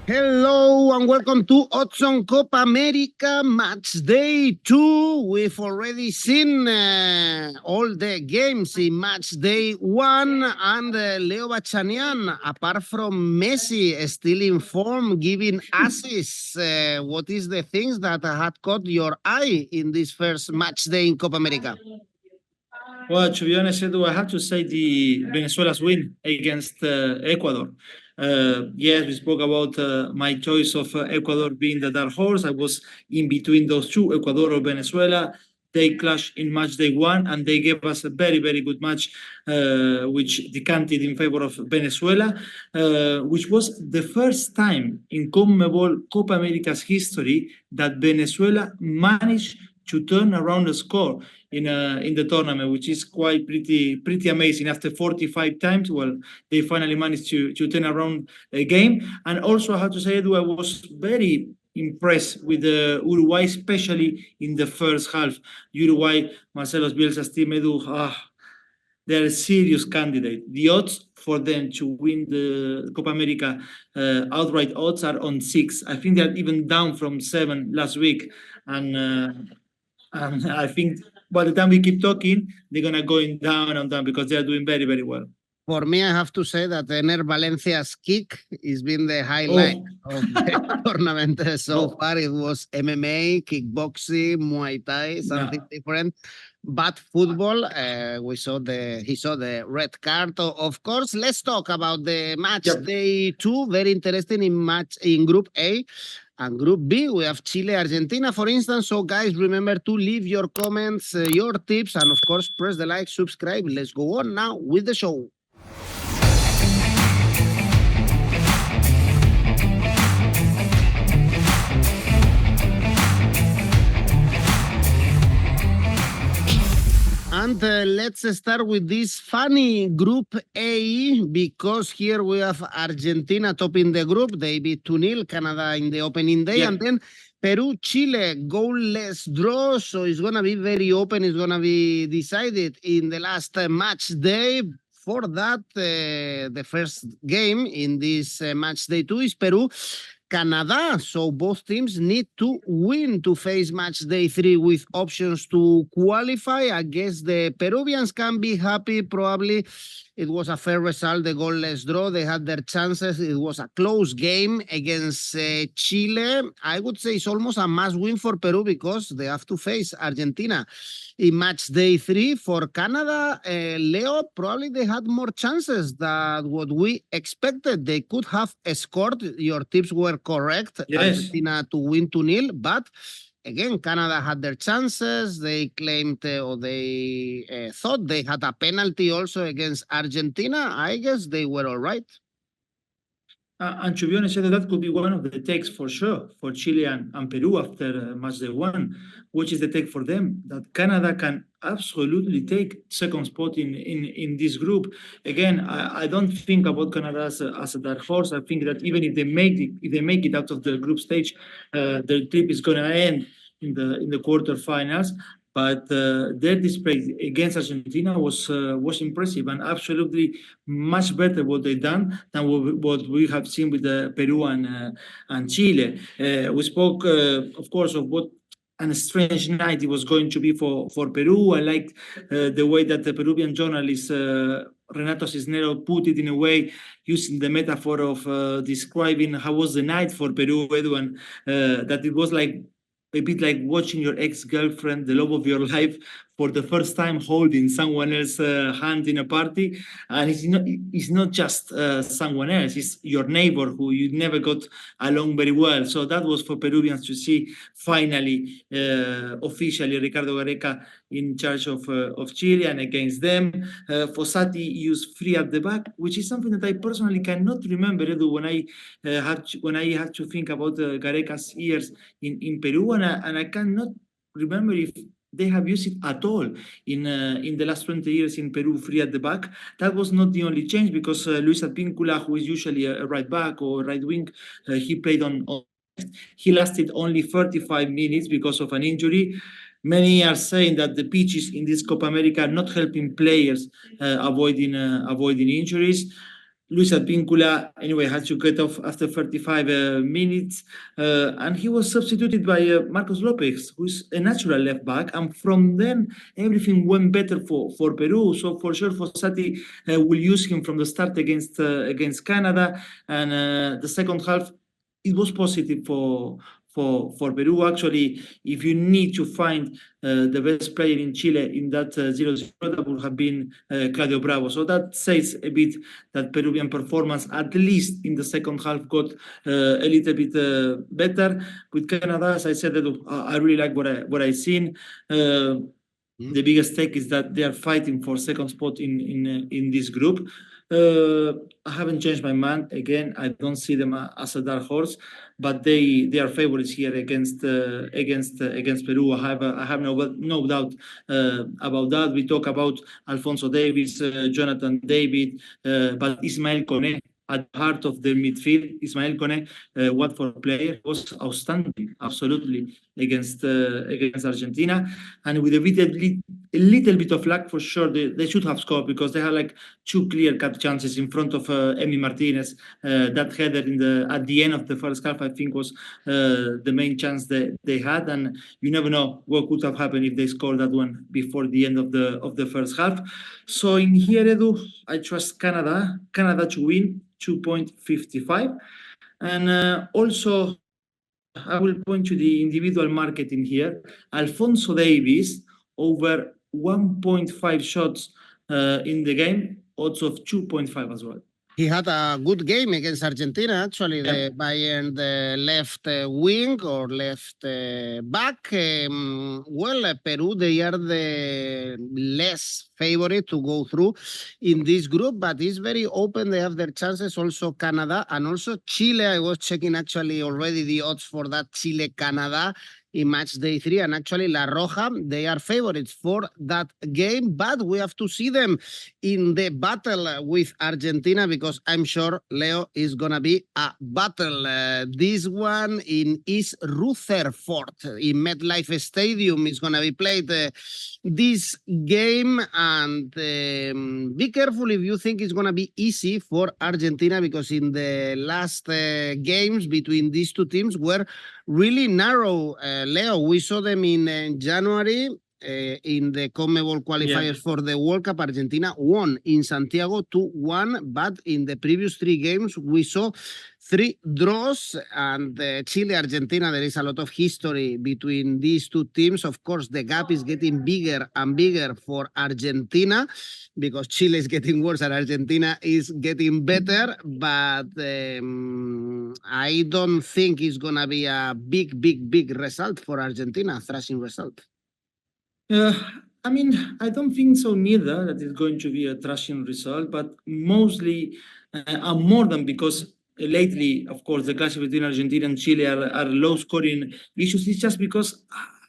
Hello and welcome to Odds on Copa America Matchday 2. We've already seen all the games in Matchday 1 and Leo Bachanian, apart from Messi, still in form, giving assists. What is the things that had caught your eye in this first Matchday in Copa America? Well, to be honest, Edu, I have to say the Venezuela's win against Ecuador. Yes, we spoke about my choice of Ecuador being the dark horse. I was in between those two, Ecuador or Venezuela. They clashed in match day 1, and they gave us a very, very good match, which decanted in favor of Venezuela, which was the first time in CONMEBOL Copa America's history that Venezuela managed to turn around a score in the tournament, which is quite pretty amazing. After 45 times, well, they finally managed to turn around a game. And also, I have to say, Edu, I was very impressed with Uruguay, especially in the first half. Uruguay, Marcelo Bielsa's team, Edu, they're a serious candidate. The odds for them to win the Copa America outright odds are on 6. I think they're even down from 7 last week. And I think by the time we keep talking, they're going to go down and down because they're doing very, very well. For me, I have to say that Ener Valencia's kick has been the highlight of the tournament so far. It was MMA, kickboxing, Muay Thai, something different. But football, he saw the red card. Of course, let's talk about the match day 2. Very interesting in Group A. And Group B, we have Chile, Argentina, for instance. So, guys, remember to leave your comments, your tips, and of course, press the like, subscribe. Let's go on now with the show. And let's start with this funny Group A, because here we have Argentina topping the group. They beat 2-0 Canada in the opening day. And then Peru, Chile, goalless draw. So it's going to be very open. It's going to be decided in the last match day. For that, the first game in this match day 2 is Peru, Canada. So both teams need to win to face match day 3 with options to qualify. I guess the Peruvians can be happy. Probably it was a fair result, the goalless draw. They had their chances. It was a close game against Chile. I would say it's almost a must win for Peru because they have to face Argentina in match day 3. For Canada, Leo, probably they had more chances than what we expected. They could have scored. Your tips were correct. Yes. Argentina to win 2-0, but again, Canada had their chances. They claimed or they thought they had a penalty also against Argentina. I guess they were all right. And to be honest, that could be one of the takes for sure for Chile and Peru after match day 1, which is the take for them, that Canada can absolutely take second spot in this group. Again, I don't think about Canada as a dark horse. I think that even if they make it out of the group stage, the trip is going to end in the quarterfinals. But their display against Argentina was impressive and absolutely much better what they done than what we have seen with Peru and Chile. We spoke, of course, of what a strange night it was going to be for Peru. I liked the way that the Peruvian journalist Renato Cisnero put it in a way, using the metaphor of describing how was the night for Peru, Edu, and that it was like a bit like watching your ex-girlfriend, the love of your life, for the first time holding someone else's hand in a party. And it's not just someone else, it's your neighbor who you never got along very well. So that was for Peruvians to see finally, officially, Ricardo Gareca in charge of Chile and against them. Fossati used 3 at the back, which is something that I personally cannot remember, Edu, when I had to think about Gareca's years in Peru, and I cannot remember if they have used it at all in the last 20 years in Peru, 3 at the back. That was not the only change, because Luis Advíncula, who is usually a right back or right wing, he played on. He lasted only 35 minutes because of an injury. Many are saying that the pitches in this Copa America are not helping players avoiding injuries. Luis Advíncula, anyway, had to get off after 35 minutes, and he was substituted by Marcos Lopez, who's a natural left back. And from then, everything went better for Peru. So for sure, Fossati will use him from the start against Canada. And the second half, it was positive for Peru. Actually, if you need to find the best player in Chile in that 0-0, that would have been 𝗀𝗲𝗀𝗀. So that says a bit that Peruvian performance, at least in the second half, got a little bit better. With Canada, as I said, I really like what I've seen. The biggest take is that they are fighting for second spot in this group. I haven't changed my mind. Again, I don't see them as a dark horse, but they are favorites here against Peru. I have no doubt about that. We talk about Alphonso Davies, Jonathan David, but Ismael Koné at the heart of the midfield. Ismael Koné, what for player, was outstanding, absolutely, against Argentina. And with a little bit of luck, for sure, they should have scored, because they had like two clear-cut chances in front of Emi Martinez. That header at the end of the first half, I think, was the main chance they had. And you never know what could have happened if they scored that one before the end of the first half. So in here, Edu, I trust Canada to win 2.55. And also, I will point to the individual market in here. Alphonso Davies, over 1.5 shots in the game, odds of 2.5 as well. He had a good game against Argentina, actually, the Bayern, the left wing or left back. Peru, they are the less favorite to go through in this group, but it's very open. They have their chances. Also Canada and also Chile. I was checking actually already the odds for that Chile-Canada in match day 3, and actually La Roja, they are favorites for that game, but we have to see them in the battle with Argentina, because I'm sure, Leo, is gonna be a battle. This one in East Rutherford in MetLife Stadium is gonna be played this game, and be careful if you think it's gonna be easy for Argentina, because in the last games between these two teams were really narrow. Leo, we saw them in January in the CONMEBOL qualifiers for the World Cup. Argentina won in Santiago 2-1, but in the previous 3 games, we saw 3 draws. And Chile-Argentina, there is a lot of history between these two teams. Of course, the gap is getting bigger and bigger for Argentina, because Chile is getting worse and Argentina is getting better. But I don't think it's going to be a big result for Argentina, thrashing result. I mean, I don't think so neither, that it's going to be a thrashing result, but mostly and more than because lately, of course, the clash between Argentina and Chile are low-scoring issues. It's just because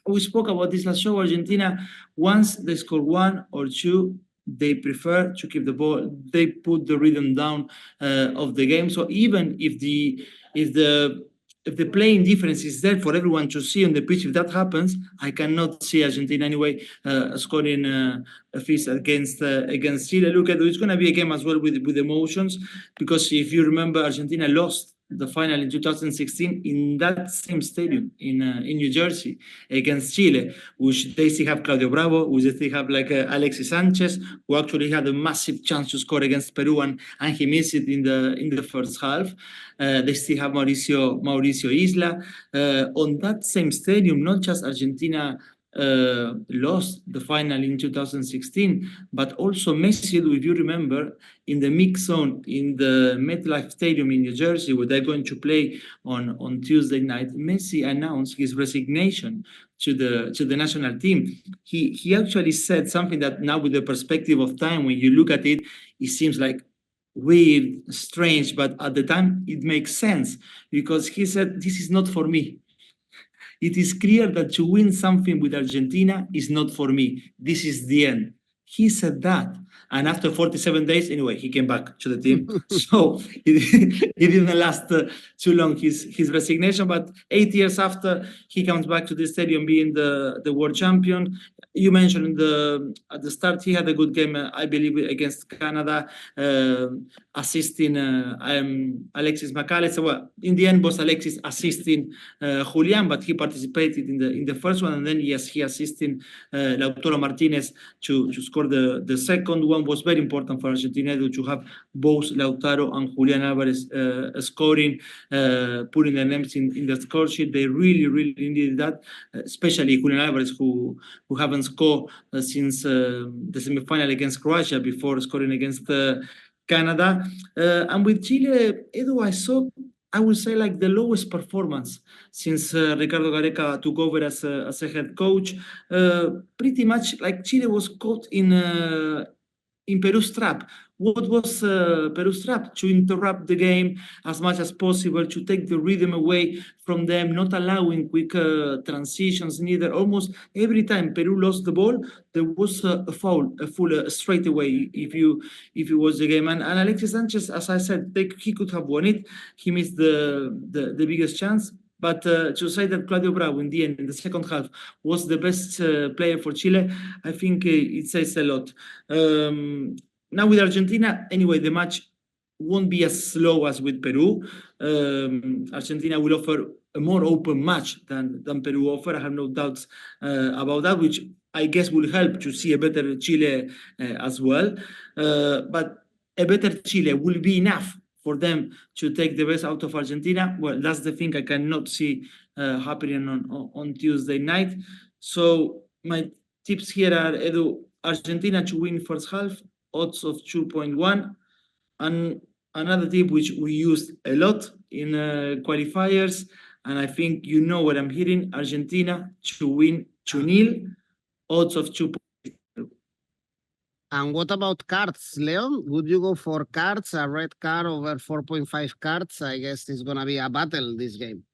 we spoke about this last show. Argentina, once they score 1 or 2, they prefer to keep the ball. They put the rhythm down of the game. So even if the playing difference is there for everyone to see on the pitch, if that happens, I cannot see Argentina anyway scoring a feast against Chile. Look, it's going to be a game as well with emotions, because if you remember, Argentina lost the final in 2016 in that same stadium in New Jersey against Chile, which they still have 𝗀𝗀𝗀𝗀, which they still have like Alexis Sanchez, who actually had a massive chance to score against Peru, and he missed it in the first half. They still have Mauricio Isla. On that same stadium, not just Argentina lost the final in 2016, but also Messi, if you remember, in the mix zone in the MetLife Stadium in New Jersey, where they're going to play on Tuesday night, Messi announced his resignation to the national team. He actually said something that now, with the perspective of time, when you look at it, it seems like weird, strange, but at the time it makes sense, because he said, "This is not for me. It is clear that to win something with Argentina is not for me. This is the end." He said that. And after 47 days, anyway, he came back to the team. So it didn't last too long, his resignation. But 8 years after, he comes back to the stadium being the world champion. You mentioned at the start, he had a good game, I believe, against Canada. assisting Alexis McAllister. Well, in the end, was Alexis assisting 𝗀𝗲𝗀𝗀, but he participated in the first one, and then yes, he assisting Lautaro Martinez to score the second one. Was very important for Argentina to have both Lautaro and Julian Alvarez scoring, putting their names in the score sheet. They really needed that, especially Julian Alvarez, who haven't scored since the semifinal against Croatia before scoring against Canada. And with Chile, Edu, I would say like the lowest performance since Ricardo Gareca took over as a head coach. Pretty much like Chile was caught in Peru's trap. What was Peru's trap? To interrupt the game as much as possible, to take the rhythm away from them, not allowing quick transitions neither. Almost every time Peru lost the ball, there was a foul, straight away if you watch the game. And Alexis Sanchez, as I said, he could have won it. He missed the biggest chance. But to say that Claudio Bravo in the end, in the second half, was the best player for Chile, I think it says a lot. Now with Argentina, anyway, the match won't be as slow as with Peru. Argentina will offer a more open match than Peru offer. I have no doubts about that, which I guess will help to see a better Chile as well. But a better Chile will be enough for them to take the best out of Argentina. Well, that's the thing I cannot see happening on Tuesday night. So my tips here are, Edu, Argentina to win first half, odds of 2.1. And another tip which we used a lot in qualifiers, and I think you know what I'm hearing, Argentina to win 2-0, odds of 2. And what about cards, Leo? Would you go for cards, a red card over 4.5 cards? I guess it's going to be a battle this game.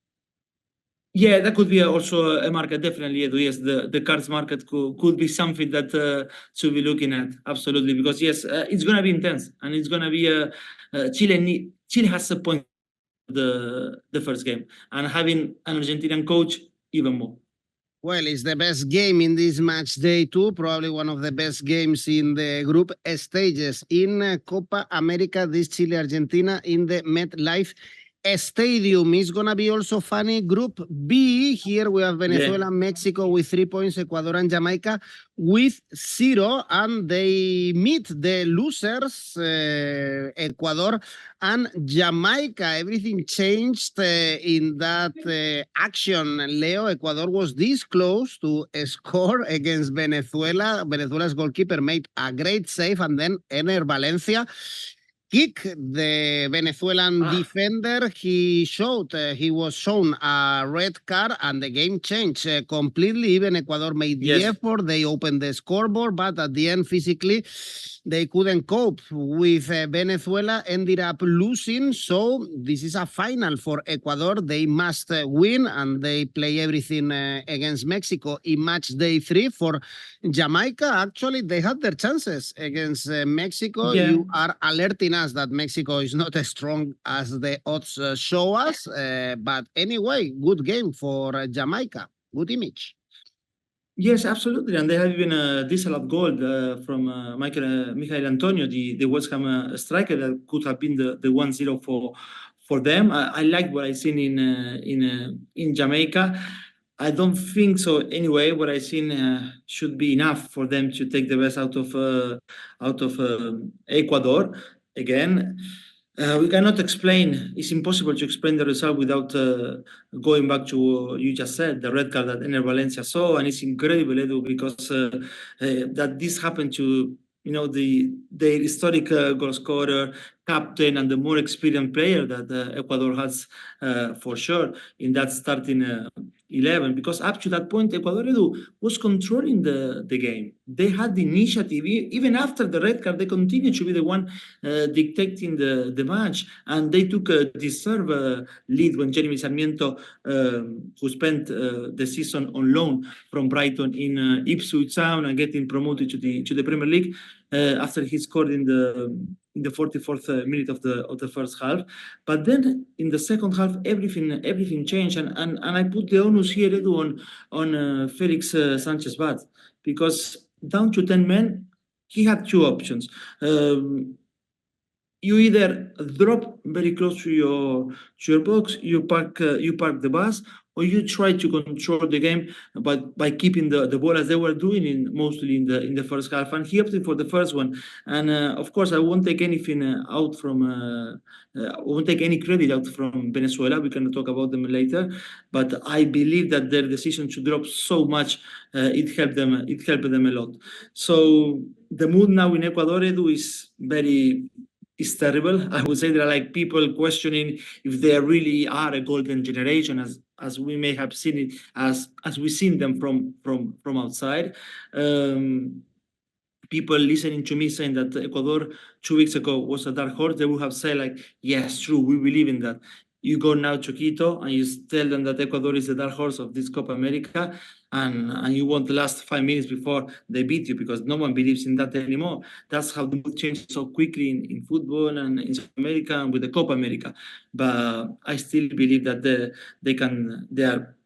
Yeah, that could be also a market, definitely. Yes, the cards market could be something that to be looking at, absolutely. Because yes, it's going to be intense, and it's going to be Chile has a point the first game, and having an Argentinian coach even more. Well, it's the best game in this match day too, probably one of the best games in the group stages in Copa America, this Chile-Argentina in the MetLife Stadium. Is going to be also funny. Group B, here we have Venezuela, Mexico with 3 points, Ecuador and Jamaica with 0, and they meet the losers, Ecuador and Jamaica. Everything changed in that action, Leo. Ecuador was this close to score against Venezuela. Venezuela's goalkeeper made a great save, and then Ener Valencia kick the Venezuelan defender. He was shown a red card, and the game changed completely. Even Ecuador made the effort. They opened the scoreboard, but at the end, physically, they couldn't cope with Venezuela, ended up losing. So this is a final for Ecuador. They must win, and they play everything against Mexico in match day 3. For Jamaica, actually, they had their chances against Mexico. You are alerting us that Mexico is not as strong as the odds show us. But anyway, good game for Jamaica. Good image. Yes, absolutely. And they have even a disallowed goal from Michael Antonio, the West Ham striker, that could have been the 1-0 for them. I like what I've seen in Jamaica. I don't think so. Anyway, what I've seen should be enough for them to take the best out of Ecuador. Again, we cannot explain. It's impossible to explain the result without going back to what you just said, the red card that Ener Valencia saw, and it's incredible, Edu, because that this happened to the historic goal scorer, captain, and the more experienced player that Ecuador has for sure in that starting 11, because up to that point, Ecuador, Edu, was controlling the game. They had the initiative. Even after the red card, they continued to be the one dictating the match, and they took a deserved lead when Jeremy Sarmiento, who spent the season on loan from Brighton in Ipswich Town and getting promoted to the Premier League, after he scored in the 44th minute of the first half. But then in the second half, everything changed, and I put the onus here, Edu, on Felix Sanchez-Vaz, because down to 10 men, he had two options. you either drop very close to your box, you park the bus, or you try to control the game by keeping the ball as they were doing mostly in the first half. And he opted for the first one. And of course, I won't take anything out from. I won't take any credit out from Venezuela. We can talk about them later, but I believe that their decision to drop so much it helped them. It helped them a lot. So the mood now in Ecuador, Edu, is terrible. I would say there are like people questioning if they really are a golden generation, as we may have seen it, as we've seen them from outside. People listening to me saying that Ecuador 2 weeks ago was a dark horse, they would have said like, yes, true, we believe in that. You go now to Quito and you tell them that Ecuador is the dark horse of this Copa America, and you want the last 5 minutes before they beat you, because no one believes in that anymore. That's how the mood changes so quickly in football and in South America and with the Copa America. But I still believe that they are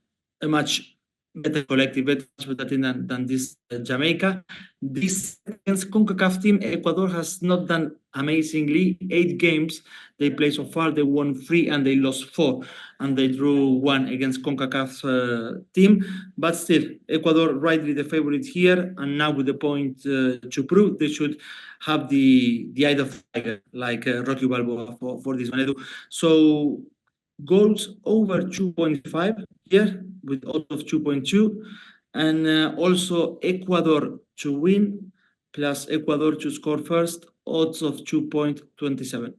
a much better collective, better team than this Jamaica. This against CONCACAF team, Ecuador has not done amazingly. 8 games they played so far, they won 3 and they lost 4, and they drew 1 against CONCACAF team. But still, Ecuador rightly the favorite here, and now with the point to prove, they should have the eye of the tiger, like Rocky Balboa for this one. So goals over 2.5 here with odds of 2.2, and also Ecuador to win plus Ecuador to score first, odds of 2.27.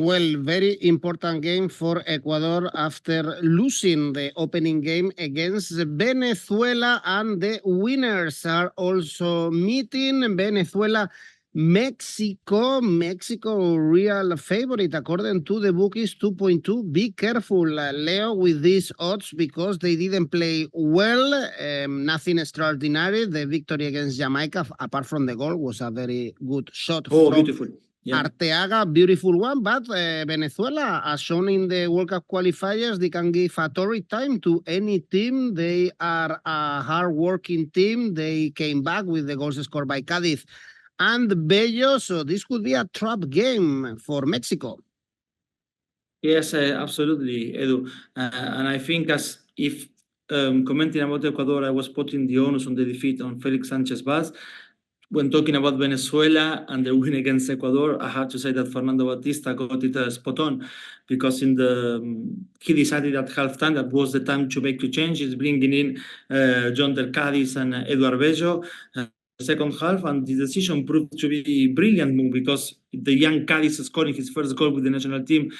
Well, very important game for Ecuador after losing the opening game against Venezuela, and the winners are also meeting. Venezuela, Mexico, real favorite according to the bookies, 2.2. Be careful, Leo, with these odds, because they didn't play well. Nothing extraordinary. The victory against Jamaica, apart from the goal, was a very good shot. Oh, beautiful. Yeah. 𝗀𝗲𝗀𝗀, beautiful one, but Venezuela, as shown in the World Cup qualifiers, they can give a torrid time to any team. They are a hard-working team. They came back with the goals scored by 𝗀𝗲𝗄 and 𝗀𝗲𝗀, so this could be a trap game for Mexico. Yes, absolutely, Edu. And I think as if commenting about Ecuador, I was putting the onus on the defeat on Felix Sanchez Vaz. When talking about Venezuela and the win against Ecuador, I have to say that Fernando Batista got it spot on, because he decided at halftime that was the time to make 2 changes, bringing in John Del Cádiz and Eduard Bello. Second half, and the decision proved to be a brilliant move, because the young Cádiz scoring his first goal with the national team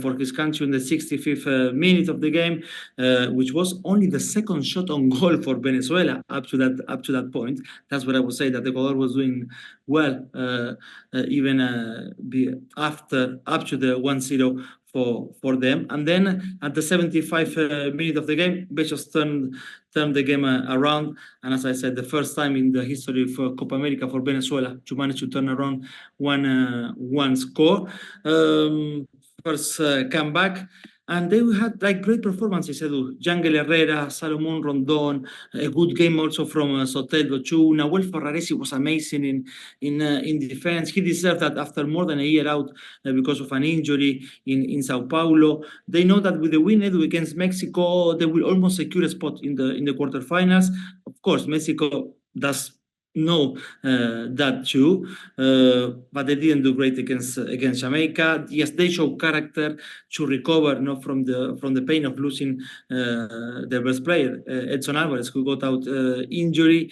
for his country in the 65th minute of the game, which was only the second shot on goal for Venezuela up to that point. That's what I would say, that Ecuador was doing well, even up to the 1-0 for them. And then at the 75th minute of the game, Bechos turned the game around. And as I said, the first time in the history of Copa America for Venezuela to manage to turn around one score. First comeback. And they had like great performances, Edu. Yangel Herrera, Salomon Rondon, a good game also from Soteldo too. Nahuel Ferraresi was amazing in defense. He deserved that after more than a year out because of an injury in Sao Paulo. They know that with the win, Edu, against Mexico, they will almost secure a spot in the quarterfinals. Of course, Mexico does know that too, but they didn't do great against Jamaica. Yes, they show character to recover from the pain of losing their best player, Edson Alvarez, who got out injury.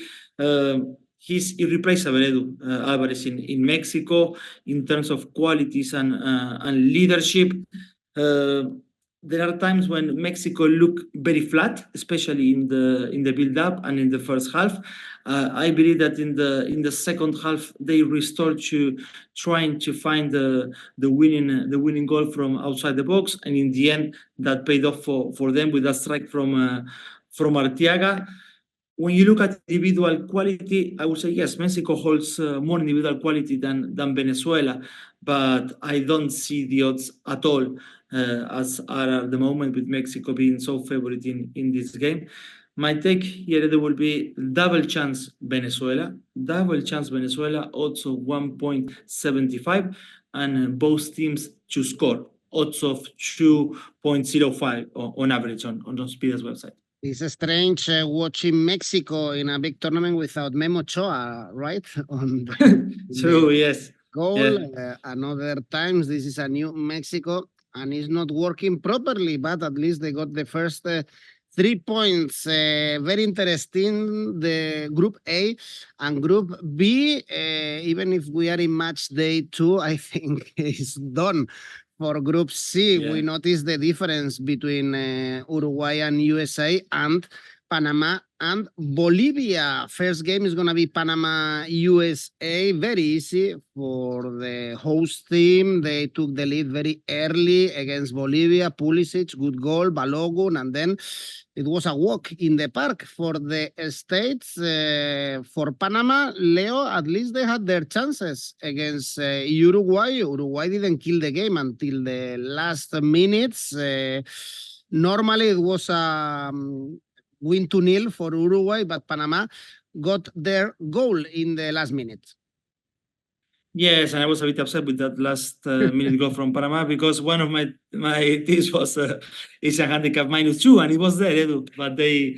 He's irreplaceable, Edu Alvarez in Mexico in terms of qualities and leadership. There are times when Mexico look very flat, especially in the build-up and in the first half. I believe that in the second half they restored to trying to find the winning goal from outside the box, and in the end that paid off for them with a strike from Arteaga. When you look at individual quality, I would say yes, Mexico holds more individual quality than Venezuela, but I don't see the odds at all as are at the moment, with Mexico being so favorite in this game. My take here, there will be double chance Venezuela, odds of 1.75. and both teams to score. Odds of 2.05 on average on Oddspeedia's website. It's strange watching Mexico in a big tournament without Memo Ochoa, right? On True, yes. Goal. Another times, this is a new Mexico, and it's not working properly, but at least they got the first 3 points. Very interesting, the Group A and Group B. Even if we are in match day 2, I think it's done. For Group C, we notice the difference between Uruguay and USA and Panama and Bolivia. First game is going to be Panama-USA. Very easy for the host team. They took the lead very early against Bolivia. Pulisic, good goal, Balogun, and then it was a walk in the park for the States. For Panama, Leo, at least they had their chances against Uruguay. Uruguay didn't kill the game until the last minutes. Normally, it was win 2-0 for Uruguay, but Panama got their goal in the last minute. Yes, and I was a bit upset with that last minute goal from Panama because one of my teams was Asian handicap -2, and it was there, Edu. But they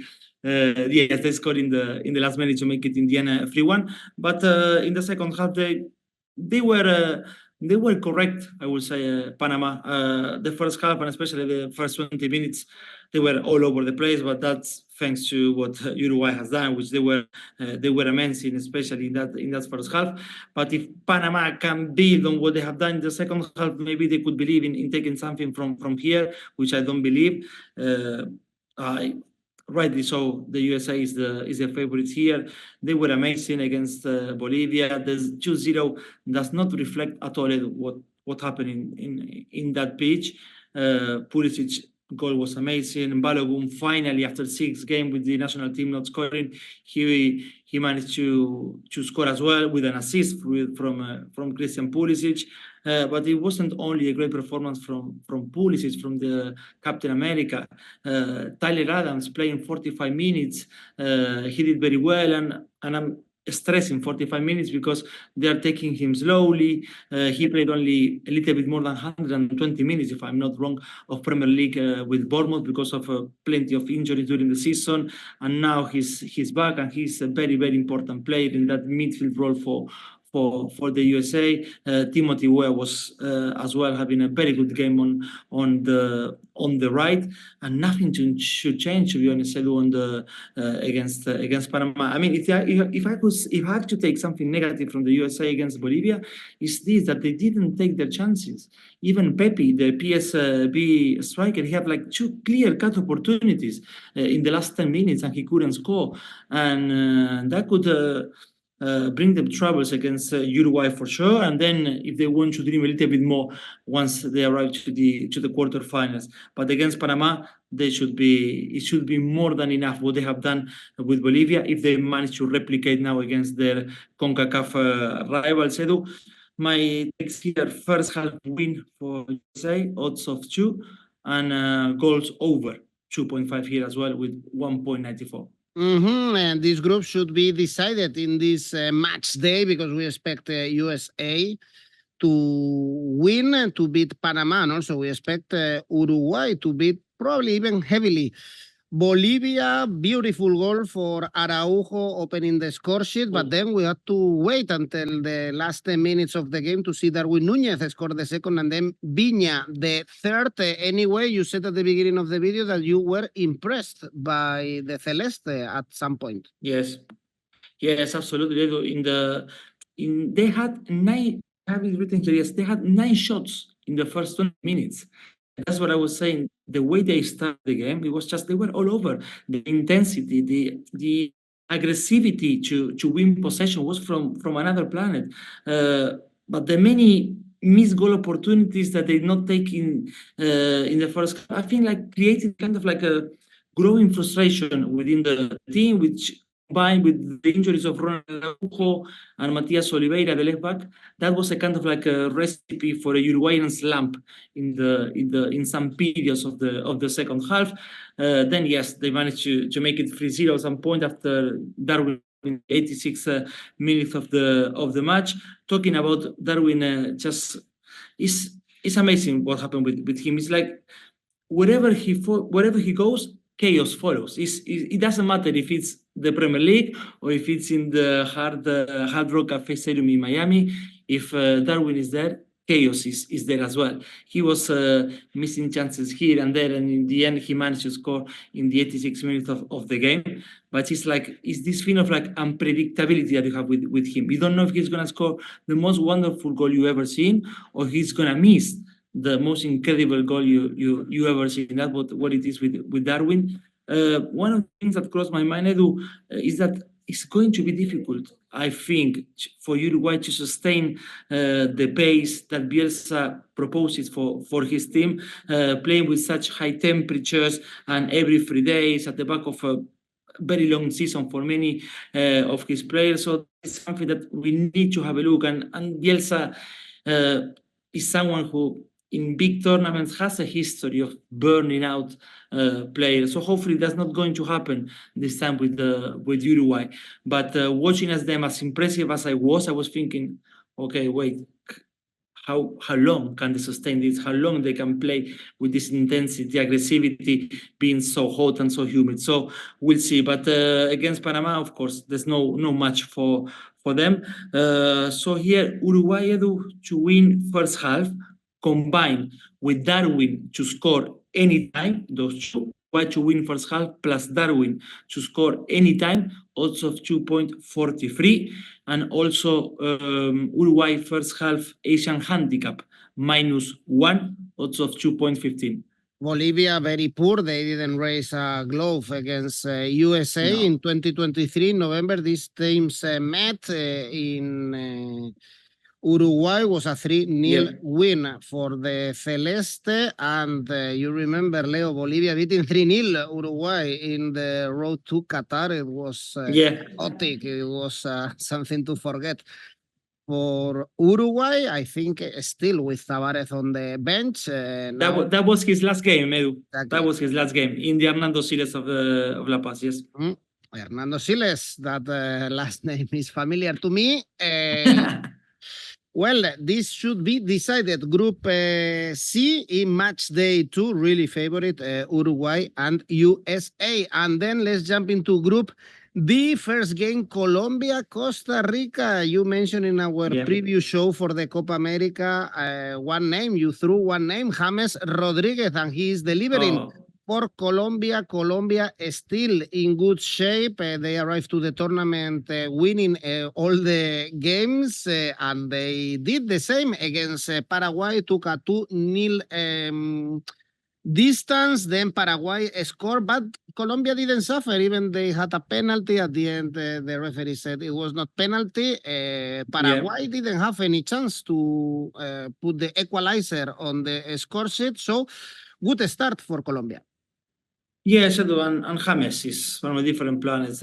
scored in the last minute to make it in the end 3-1. But in the second half, they were correct, I would say, Panama. The first half, and especially the first 20 minutes, they were all over the place, but that's thanks to what Uruguay has done, which they were amazing, especially in that first half. But if Panama can build on what they have done in the second half, maybe they could believe in taking something from here, which I don't believe. Rightly so, the USA is the favorites here. They were amazing against Bolivia. The 2-0 does not reflect at all what happened in that pitch. Pulisic goal was amazing. Balogun finally, after 6 games with the national team not scoring, he managed to score as well with an assist from Christian Pulisic. But it wasn't only a great performance from Pulisic, from the Captain America. Tyler Adams playing 45 minutes. He did very well, and I'm stressing 45 minutes because they are taking him slowly. He played only a little bit more than 120 minutes, if I'm not wrong, of Premier League with Bournemouth because of plenty of injuries during the season. And now he's back, and he's a very, very important player in that midfield role for the USA. 𝗀𝗵cie 𝘀𝗏 was as well having a very good game on the right, and nothing should change, to be honest, against Panama. I mean, if I have to take something negative from the USA against Bolivia, is this, that they didn't take their chances. Even Pepe, the PSV striker, he had like 2 clear-cut opportunities in the last 10 minutes, and he couldn't score, and that could bring them troubles against Uruguay for sure. And then if they want to dream a little bit more once they arrive to the quarterfinals. But against Panama, it should be more than enough what they have done with Bolivia if they manage to replicate now against their CONCACAF rivals. Edu, my takes here: first half win for USA, odds of 2, and goals over 2.5 here as well with 1.94. And this group should be decided in this match day because we expect USA to win and to beat Panama. And also we expect Uruguay to beat probably even heavily Bolivia. Beautiful goal for Araujo opening the score sheet, but then we have to wait until the last 10 minutes of the game to see Darwin Núñez score the second, and then Viña the third. Anyway, you said at the beginning of the video that you were impressed by the Celeste at some point. Yes, absolutely. They had 9. I have it written here. Yes, they had 9 shots in the first 20 minutes. That's what I was saying. The way they started the game, it was just they were all over. The intensity, the aggressivity to win possession was from another planet. But the many missed goal opportunities that they did not take in the first, I think, like created kind of like a growing frustration within the team, which combined with the injuries of Ronald Araujo and Matias Oliveira, the left back, that was a kind of like a recipe for a Uruguayan slump in some periods of the second half. Then yes, they managed to make it 3-0 at some point after Darwin in 86 minutes of the match. Talking about Darwin, just it's amazing what happened with him. It's like wherever he goes, chaos follows. It doesn't matter if it's the Premier League or if it's in the Hard Rock Cafe Stadium in Miami. If Darwin is there, chaos is there as well. He was missing chances here and there, and in the end, he managed to score in the 86 minutes of the game. But it's this feeling of like unpredictability that you have with him. You don't know if he's gonna score the most wonderful goal you ever seen, or he's gonna miss the most incredible goal you ever seen. That's what it is with Darwin. One of the things that crossed my mind, Edu, is that it's going to be difficult, I think, for Uruguay to sustain the pace that Bielsa proposes for his team, playing with such high temperatures and every 3 days at the back of a very long season for many of his players. So it's something that we need to have a look. And Bielsa is someone who, in big tournaments, has a history of burning out players. So hopefully that's not going to happen this time with Uruguay. But watching them as impressive as I was thinking, okay, wait, how long can they sustain this? How long they can play with this intensity, aggressivity, being so hot and so humid? So we'll see. But against Panama, of course, there's no match for them. So here, Uruguay, Edu, to win first half, combined with Darwin to score anytime, those two, Uruguay to win first half plus Darwin to score anytime, odds of 2.43, and also Uruguay first half Asian handicap -1, odds of 2.15. Bolivia very poor. They didn't raise a glove against USA in 2023 November. These teams met in Uruguay. Was a 3-0 win for the Celeste, and you remember, Leo, Bolivia beating 3-0 Uruguay in the road to Qatar. It was chaotic. It was something to forget. For Uruguay, I think still with Tavares on the bench. That was his last game, Edu. Exactly. That was his last game in the Hernando Siles of La Paz, yes. Hernando Siles, that last name is familiar to me. Well, this should be decided. Group C in Matchday 2, really favorite, Uruguay and USA. And then let's jump into Group D, first game, Colombia, Costa Rica. You mentioned in our preview show for the Copa America, one name, you threw one name, James Rodriguez, and he is delivering. For Colombia, Colombia is still in good shape. They arrived to the tournament winning all the games, and they did the same against Paraguay, took a 2-0 distance. Then Paraguay scored, but Colombia didn't suffer. Even they had a penalty at the end. The referee said it was not penalty. Paraguay didn't have any chance to put the equalizer on the score sheet. So good start for Colombia. Yes, Edu, and James is from a different planet.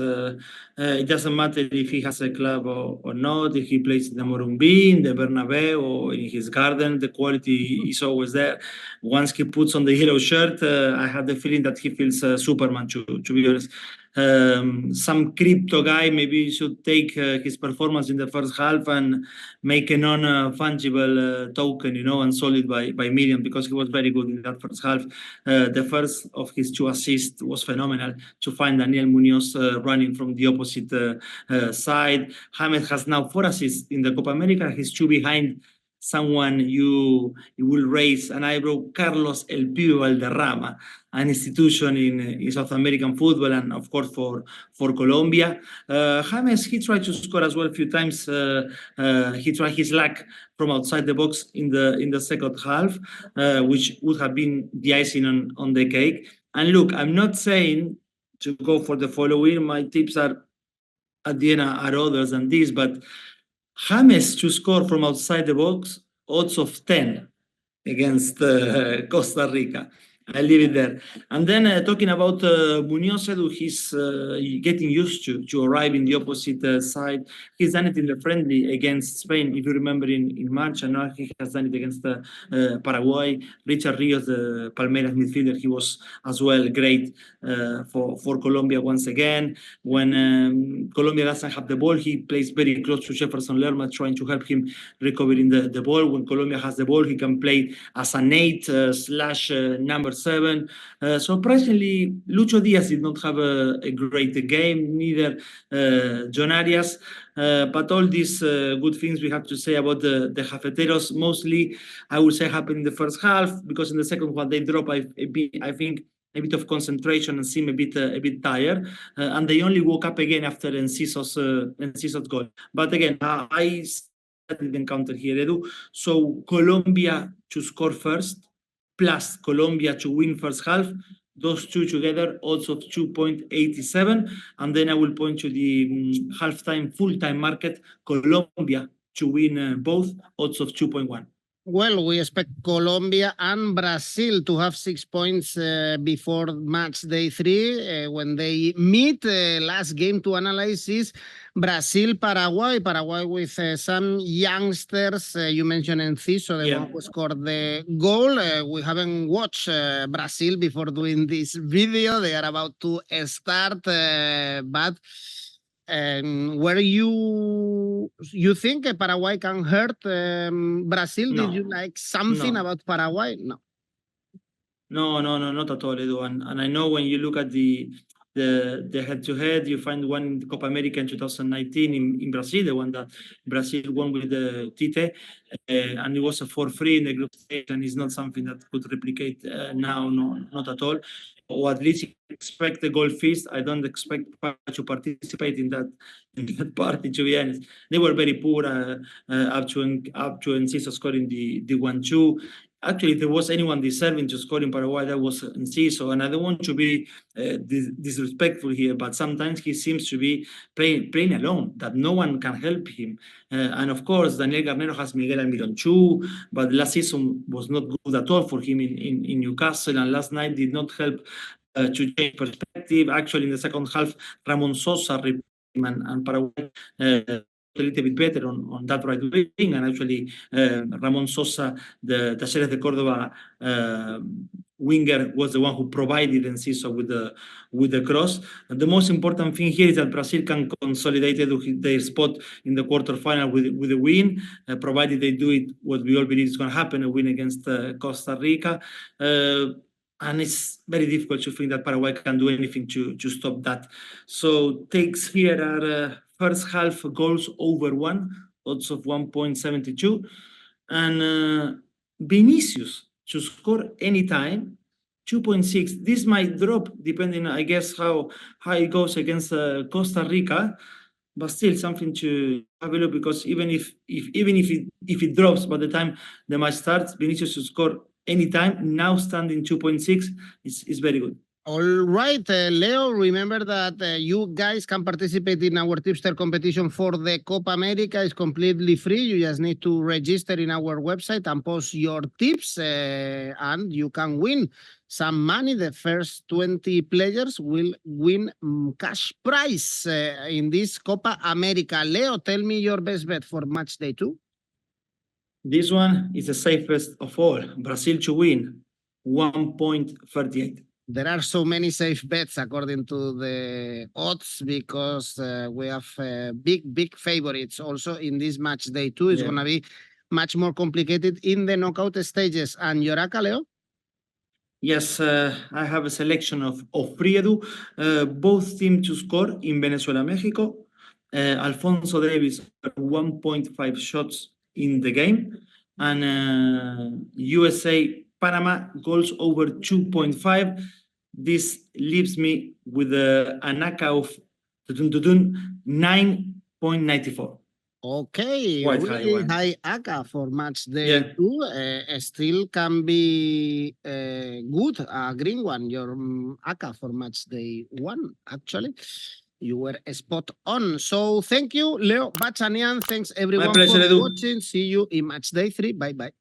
It doesn't matter if he has a club or not, if he plays in the Morumbi, in the Bernabeu, or in his garden, the quality is always there. Once he puts on the yellow shirt, I have the feeling that he feels Superman, to be honest. Some crypto guy maybe should take his performance in the first half and make a non-fungible token, and sold it by million, because he was very good in that first half. The first of his 2 assists was phenomenal, to find Daniel Munoz running from the opposite side. James has now 4 assists in the Copa America. He's 2 behind someone you will raise an eyebrow, Carlos El Pibe Valderrama, an institution in South American football, and of course for Colombia. James, he tried to score as well a few times. He tried his luck from outside the box in the second half, which would have been the icing on the cake. And look, I'm not saying to go for the following. My tips are at the end are others than this, but James to score from outside the box, odds of 10 against Costa Rica. I leave it there. And then talking about Munoz, Edu, he's getting used to arrive in the opposite side. He's done it in the friendly against Spain, if you remember in March, and now he has done it against Paraguay. Richard Rios, the Palmeiras midfielder, he was as well great for Colombia once again. When Colombia doesn't have the ball, he plays very close to Jefferson Lerma, trying to help him recovering the ball. When Colombia has the ball, he can play as an 8/number 7. Surprisingly, Lucho Diaz did not have a great game, neither John Arias. But all these good things we have to say about the Cafeteros, mostly, I would say, happened in the first half, because in the second one they drop, I think, a bit of concentration and seem a bit tired, and they only woke up again after 𝘀𝗵ci's goal. But again, I didn't encounter here, Edu. So Colombia to score first, plus Colombia to win first half, those two together, odds of 2.87. And then I will point to the halftime, full-time market, Colombia to win both, odds of 2.1. Well, we expect Colombia and Brazil to have 6 points before match day 3 when they meet. Last game to analyze is Brazil-Paraguay. Paraguay with some youngsters. You mentioned 𝘀𝗵ci, the one who scored the goal. We haven't watched Brazil before doing this video. They are about to start, but where you think Paraguay can hurt Brazil? No. Did you like something about Paraguay? No. No, not at all, Edu. And I know when you look at the head-to-head, you find one in the Copa America in 2019 in Brazil, the one that Brazil won with the 𝘀𝗵, and it was a 4-3 in the group stage, and it's not something that could replicate now, no, not at all. Or at least expect the goal feast. I don't expect to participate in that party, to be honest. They were very poor up to 𝘀𝗵ci scoring the 1-2. Actually, if there was anyone deserving to score in Paraguay, that was 𝘀𝗵ci. And I don't want to be disrespectful here, but sometimes he seems to be playing alone, that no one can help him. And of course, Daniel Garnero has Miguel Almirón too, but last season was not good at all for him in Newcastle, and last night did not help to change perspective. Actually, in the second half, Ramon Sosa and Paraguay a little bit better on that right wing, and actually Ramon Sosa, the 𝘀𝗏𝗏 de Córdoba winger, was the one who provided 𝘀𝗏ciso with the cross. And the most important thing here is that Brazil can consolidate their spot in the quarterfinal with a win, provided they do it what we all believe is going to happen, a win against Costa Rica. And it's very difficult to think that Paraguay can do anything to stop that. So takes here are first half goals over 1, odds of 1.72. And Vinicius to score anytime, 2.6. This might drop depending, I guess, how it goes against Costa Rica, but still something to have a look, because even if it drops by the time the match starts, Vinicius to score anytime, now standing 2.6, is very good. All right, Leo, remember that you guys can participate in our tipster competition for the Copa America. It's completely free. You just need to register in our website and post your tips, and you can win some money. The first 20 players will win cash prize in this Copa America. Leo, tell me your best bet for match day 2. This one is the safest of all. Brazil to win, 1.38. There are so many safe bets according to the odds, because we have big favorites also in this match day 2. It's going to be much more complicated in the knockout stages. And your ACCA, Leo? Yes, I have a selection of three, Edu. Both teams to score in Venezuela, Mexico. Alfonso Davies, 1.5 shots in the game. And USA, Panama, goals over 2.5. This leaves me with an ACCA of 9.94. Okay, Quite really high ACCA for match day 2. Still can be good, a green one, your ACCA for match day 1, actually. You were spot on. So thank you, Leo Bachanian. Thanks everyone for watching. See you in match day 3. Bye-bye.